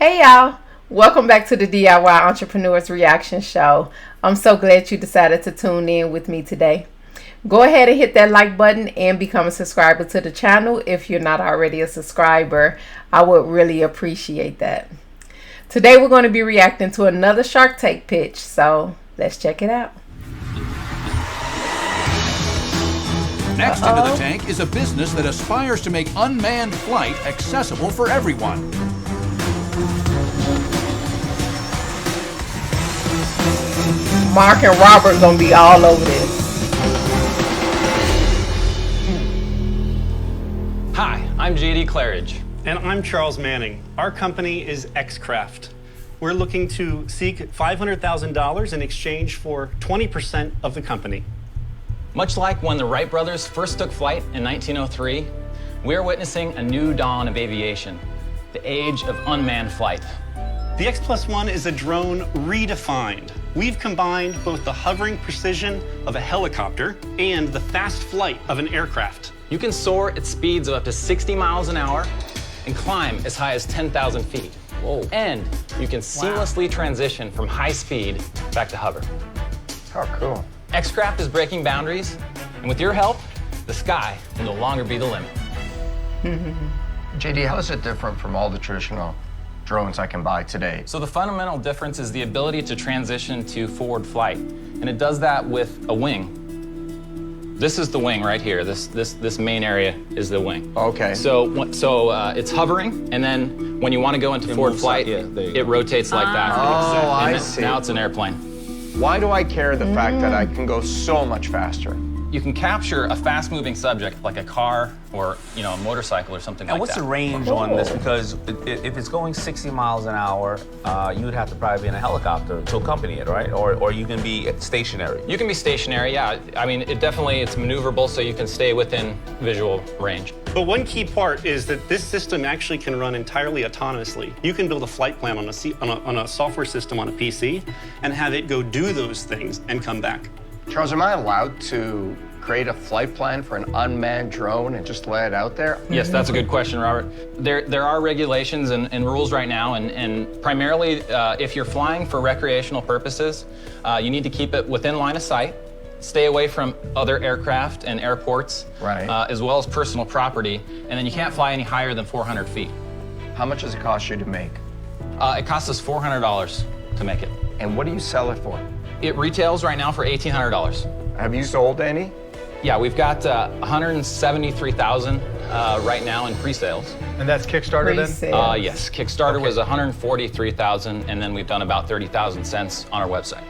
Hey y'all, welcome back to the DIY Entrepreneurs Reaction Show. I'm so glad you decided to tune in with me today. Go ahead and hit that like button and become a subscriber to the channel if you're not already a subscriber. I would really appreciate that. Today we're going to be reacting to another Shark Tank pitch, so let's check it out. Next into the tank is a business that aspires to make unmanned flight accessible for everyone. Mark and Robert gonna be all over this. Hi, I'm JD Claridge. And I'm Charles Manning. Our company is xCraft. We're looking to seek $500,000 in exchange for 20% of the company. Much like when the Wright brothers first took flight in 1903, we are witnessing a new dawn of aviation, the age of unmanned flight. The X+1 is a drone redefined. We've combined both the hovering precision of a helicopter and the fast flight of an aircraft. You can soar at speeds of up to 60 miles an hour and climb as high as 10,000 feet. Whoa. And you can seamlessly transition from high speed back to hover. Oh, cool. xCraft is breaking boundaries, and with your help, the sky will no longer be the limit. JD, how is it different from all the traditional drones I can buy today? So the fundamental difference is the ability to transition to forward flight, and it does that with a wing. This is the wing right here. This main area is the wing. Okay. So it's hovering, and then when you want to go into forward flight, it rotates like that. Oh, I And see. now it's an airplane. Why do I care the fact that I can go so much faster? You can capture a fast-moving subject like a car or a motorcycle or something like that. And what's the range on this? Because if it's going 60 miles an hour, you would have to probably be in a helicopter to accompany it, right? Or you can be stationary. You can be stationary, yeah. I mean, it's maneuverable, so you can stay within visual range. But one key part is that this system actually can run entirely autonomously. You can build a flight plan on a software system on a PC and have it go do those things and come back. Charles, am I allowed to create a flight plan for an unmanned drone and just lay it out there? Yes, that's a good question, Robert. There are regulations and rules right now, and primarily if you're flying for recreational purposes, you need to keep it within line of sight, stay away from other aircraft and airports, Right. As well as personal property, and then you can't fly any higher than 400 feet. How much does it cost you to make? It costs us $400 to make it. And what do you sell it for? It retails right now for $1,800. Have you sold any? Yeah, we've got 173,000 right now in pre-sales. And that's Kickstarter then? Yes, Kickstarter was 143,000, and then we've done about 30,000 cents on our website.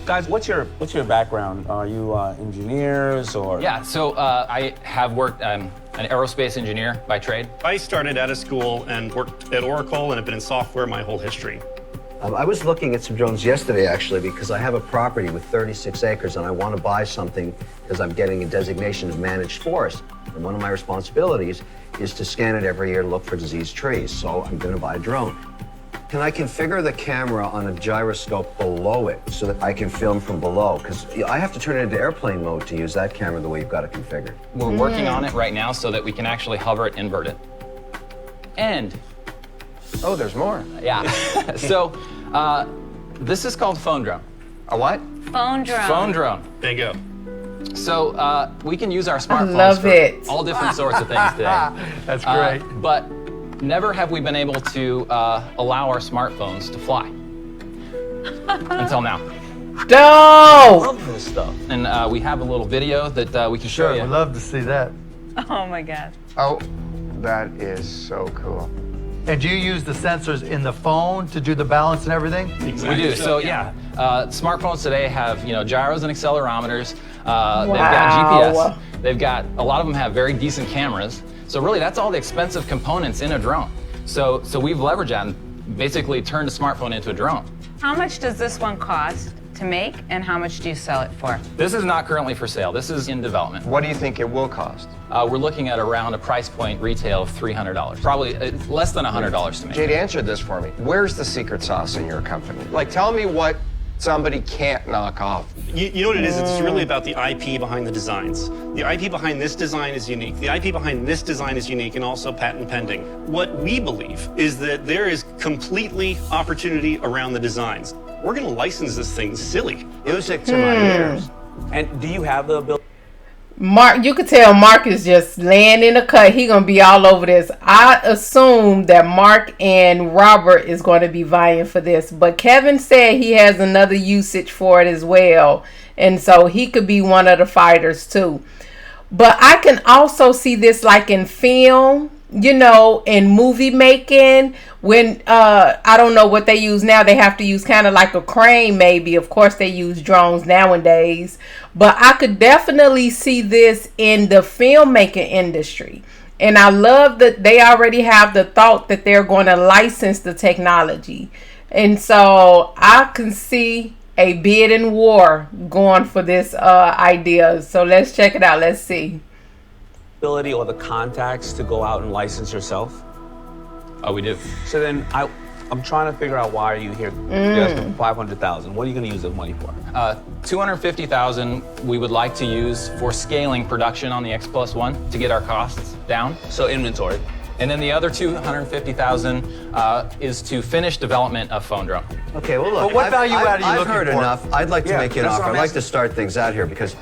Guys, what's your background? Are you engineers or? Yeah, so I have worked, I'm an aerospace engineer by trade. I started out of school and worked at Oracle and have been in software my whole history. I was looking at some drones yesterday, actually, because I have a property with 36 acres and I want to buy something because I'm getting a designation of managed forest. And one of my responsibilities is to scan it every year to look for diseased trees. So I'm going to buy a drone. Can I configure the camera on a gyroscope below it so that I can film from below? Because I have to turn it into airplane mode to use that camera the way you've got it configured. We're working on it right now so that we can actually hover it, invert it. And Oh, there's more. yeah, so this is called phone drone. A what? Phone drone. Phone drone. There you go. So we can use our smartphones love for it. all different sorts of things today. That's great. But never have we been able to allow our smartphones to fly until now. No! Love this stuff. And we have a little video that we can show Sure, you. we'd love to see that. Oh my God. Oh, that is so cool. And do you use the sensors in the phone to do the balance and everything? We do. So yeah, smartphones today have gyros and accelerometers. They've got GPS. They've got a lot of them have very decent cameras. So really, that's all the expensive components in a drone. So we've leveraged that and basically turned a smartphone into a drone. How much does this one cost to make, and how much do you sell it for? This is not currently for sale. This is in development. What do you think it will cost? We're looking at around a price point retail of $300. Probably less than $100 to make. JD, answer this for me. Where's the secret sauce in your company? Like, tell me what somebody can't knock off. You know what it is? It's really about the IP behind the designs. The IP behind this design is unique. The IP behind this design is unique and also patent pending. What we believe is that there is completely opportunity around the designs. We're going to license this thing silly. Music to my ears. And do you have the ability? Mark, you could tell Mark is just laying in the cut. He gonna be all over this. I assume that Mark and Robert is going to be vying for this, but Kevin said he has another usage for it as well, and so he could be one of the fighters too. But I can also see this like in film, you know, in movie making, when I don't know what they use now. They have to use kind of like a crane maybe. Of course they use drones nowadays, but I could definitely see this in the filmmaking industry. And I love that they already have the thought that they're going to license the technology, and so I can see a bidding war going for this idea. So let's check it out. Let's see. Ability or the contacts to go out and license yourself? Oh, we do. So then I'm trying to figure out, why are you here? You're asking for $500,000. What are you going to use the money for? $250,000 we would like to use for scaling production on the X+1 to get our costs down. So inventory. And then the other $250,000 is to finish development of phone drone. Okay, well, look, But what value add are you I've looking heard for? enough. I'd like to Yeah, make you an that's offer. what I'm I'd like asking. to start things out here because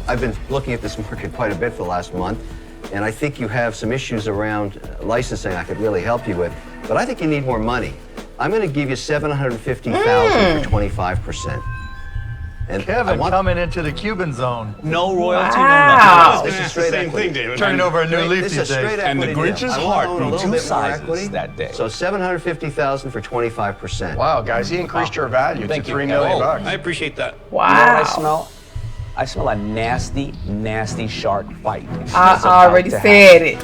I've been looking at this market quite a bit for the last month, and I think you have some issues around licensing I could really help you with, but I think you need more money. I'm going to give you $750,000 for 25%. And Kevin coming into the Cuban zone. No royalty, Wow. no I was nothing. going to ask the same thing, David. Turning over a new leaf This these is a straight days. And the equity deal. Grinch's I wanna heart own a grew little 2 bit more sizes equity. that day. So $750,000 for 25%. Wow, guys, he increased your value to Thank you. $3 million. Oh. I appreciate that. You know what I Wow. smell? I smell a nasty, nasty shark fight. I already said it.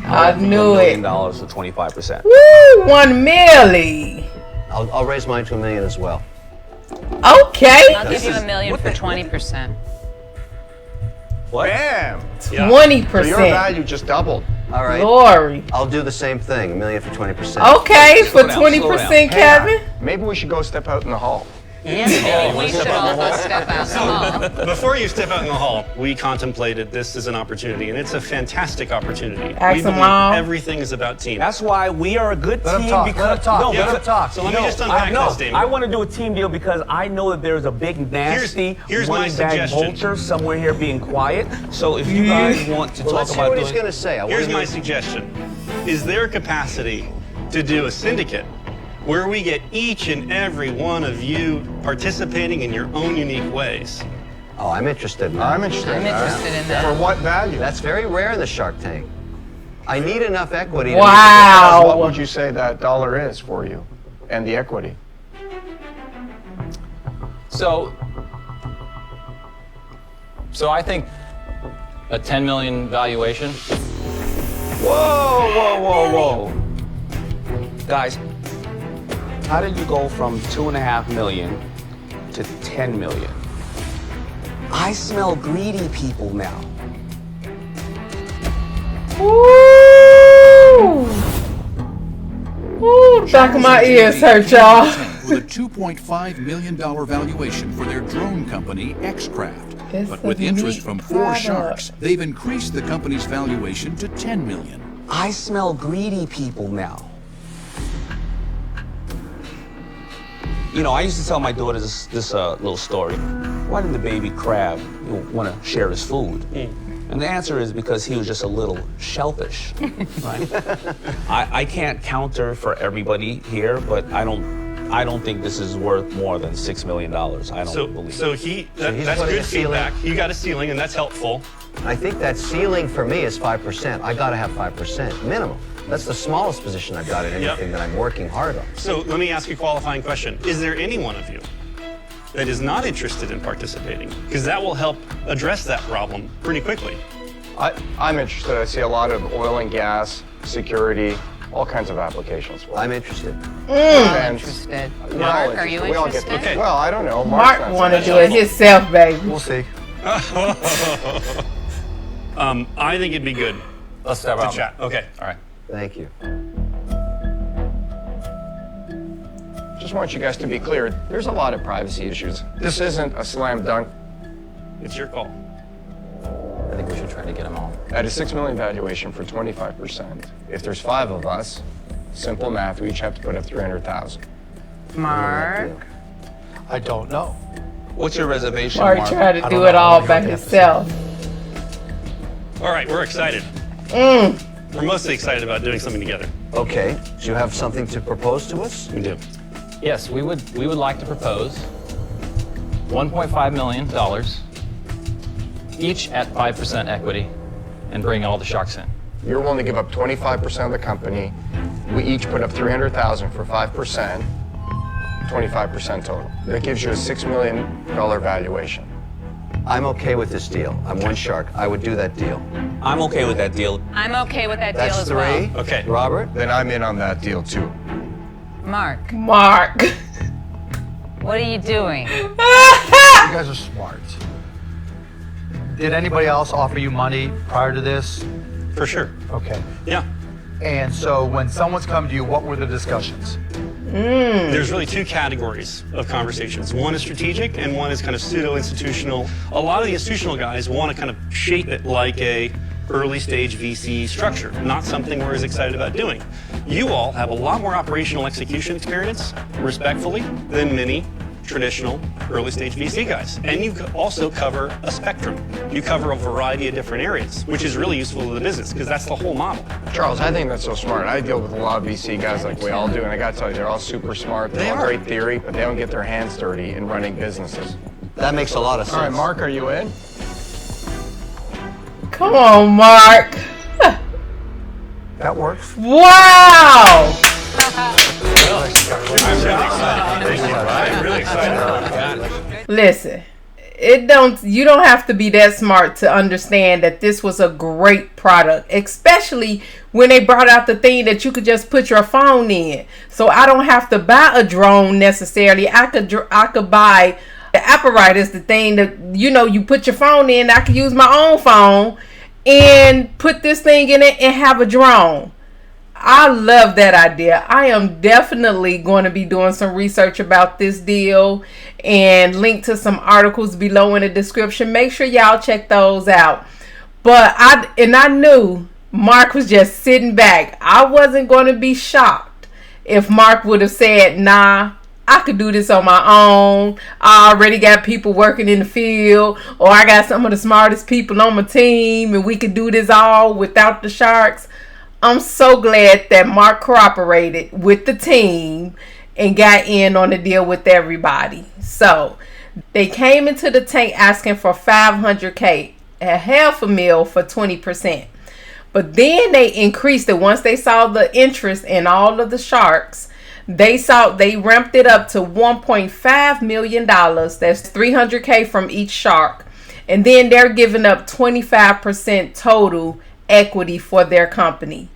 I knew $1 it. million for 25%. Woo, 1 milli. I'll raise mine to $1 million as well. Okay. I'll give you $1 million for 20%. What? Bam! So 20%. your value just doubled. All right. Glory. I'll do the same thing, $1 million for 20%. Okay, for Slow down, slow 20%, down. Kevin. Maybe we should go step out in the hall. Maybe we should all go step out in the hall. Before you step out in the hall, we contemplated this as an opportunity, and it's a fantastic opportunity. Ask We them believe all. everything is about team. That's why we are a good Let team. him talk, because let him talk, No, let him talk. So let me just unpack this, Damon. I want to do a team deal because I know that there's a big, nasty, here's my money bag suggestion. vulture somewhere here being quiet. So if you guys want to Well, talk let's hear about what he's doing, going to say. I Here's wanna my hear- suggestion. Is there a capacity to do a syndicate where we get each and every one of you participating in your own unique ways? Oh, I'm interested in that. I'm interested in I'm that. interested in that. For what value? That's very rare in the Shark Tank. I need enough equity. What Wow. would you say that dollar is for you and the equity? So I think a 10 million valuation. whoa, whoa, whoa, whoa, guys, how did you go from 2.5 million to 10 million? I smell greedy people now. Woo. Woo, back of my ears hurt, y'all. With a $2.5 million valuation for their drone company, xCraft. It's But a with interest neat from 4 product. sharks, they've increased the company's valuation to $10 million. I smell greedy people now. You know, I used to tell my daughter this little story. Why didn't the baby crab want to share his food? And the answer is because he was just a little shellfish, right? I can't counter for everybody here, but I don't think this is worth more than $6 million. I don't believe. So he's that's putting good a ceiling. feedback. You got a ceiling, and that's helpful. I think that ceiling for me is 5%. I got to have 5% minimum. That's the smallest position I've got in anything that I'm working hard on. So let me ask you a qualifying question. Is there any one of you that is not interested in participating? Because that will help address that problem pretty quickly. I'm interested. I see a lot of oil and gas, security, all kinds of applications for it. I'm interested. And Interested. we're all Mark, are you We all get- interested? Okay. Well, I don't know. Mark Mark's not want to saying do it so. himself, baby. We'll see. I think it'd be good Let's step to out. chat. Okay. All right. Thank you. Just just want you guys to be clear. There's a lot of privacy issues. This isn't a slam dunk. It's your call. I think we should try to get them all. At a $6 million valuation for 25%, if there's 5 of us, simple math, we each have to put up $300,000. Mark. I don't know. What's your reservation, Mark Mark? tried to I do don't it know. all I'll by go himself. All right, we're excited. We're mostly excited about doing something together. Okay, so you have something to propose to us? We do. Yes, we would like to propose $1.5 million, each at 5% equity, and bring all the sharks in. You're willing to give up 25% of the company. We each put up $300,000 for 5%, 25% total. That gives you a $6 million valuation. I'm okay with this deal. I'm one shark. I would do that deal. I'm okay with that deal. I'm okay with that deal That's as 3. well. Okay. Robert? Then I'm in on that deal too. Mark, Mark. what are you doing? You guys are smart. Did anybody else offer you money prior to this? For sure. Okay. Yeah. And so when someone's come to you, what were the discussions? There's really 2 categories of conversations. One is strategic and one is kind of pseudo-institutional. A lot of the institutional guys want to kind of shape it like a early stage VC structure, not something we're as excited about doing. You all have a lot more operational execution experience, respectfully, than many traditional early stage VC guys. And you also cover a spectrum. You cover a variety of different areas, which is really useful to the business because that's the whole model. Charles, I think that's so smart. I deal with a lot of VC guys like we all do, and I gotta tell you, they're all super smart. They're all great theory, but they don't get their hands dirty in running businesses. That makes a lot of sense. All right, Mark, are you in? Come on, Mark. That works. Wow. I'm really excited. Listen, you don't have to be that smart to understand that this was a great product, especially when they brought out the thing that you could just put your phone in. So I don't have to buy a drone necessarily. I could buy the apparatus, the thing that you put your phone in. I could use my own phone and put this thing in it and have a drone. I love that idea. I am definitely going to be doing some research about this deal and link to some articles below in the description. Make sure y'all check those out. But I knew Mark was just sitting back. I wasn't going to be shocked if Mark would have said, nah, I could do this on my own. I already got people working in the field, or I got some of the smartest people on my team and we could do this all without the sharks. I'm so glad that Mark cooperated with the team and got in on the deal with everybody. So they came into the tank asking for $500K, $500,000 for 20%. But then they increased it once they saw the interest in all of the sharks. They ramped it up to $1.5 million. That's $300K from each shark. And then they're giving up 25% total equity for their company.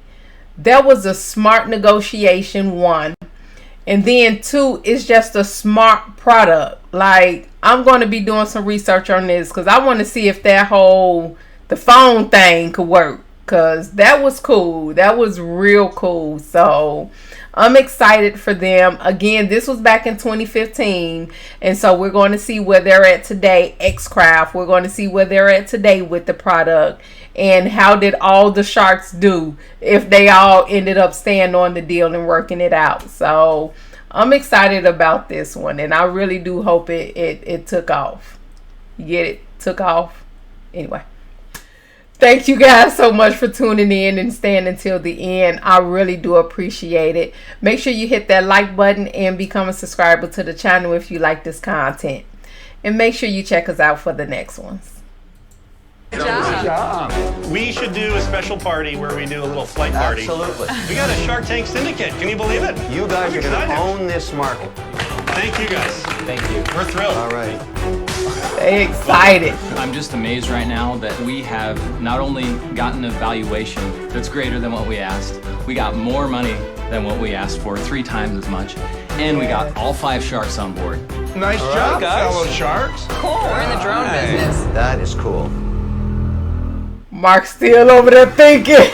That was a smart negotiation, 1. And then 2, it's just a smart product. Like, I'm going to be doing some research on this because I want to see if the phone thing could work, because that was cool. That was real cool. So I'm excited for them. Again, this was back in 2015. And so we're going to see where they're at today. xCraft. We're going to see where they're at today with the product. And how did all the sharks do if they all ended up staying on the deal and working it out. So I'm excited about this one. And I really do hope it took off. You get it? Took off. Anyway. Thank you guys so much for tuning in and staying until the end. I really do appreciate it. Make sure you hit that like button and become a subscriber to the channel if you like this content. And make sure you check us out for the next ones. Good job. We should do a special party where we do a little flight party. Absolutely. We got a Shark Tank Syndicate. Can you believe it? You guys I'm are going to excited. own this market. Thank you guys. Thank you. We're thrilled. All right. Excited. I'm just amazed right now that we have not only gotten a valuation that's greater than what we asked, we got more money than what we asked for, 3 times as much, and we got all 5 sharks on board. Nice job, guys. fellow sharks. Cool. We're in the drone business. That is cool. Mark's still over there thinking.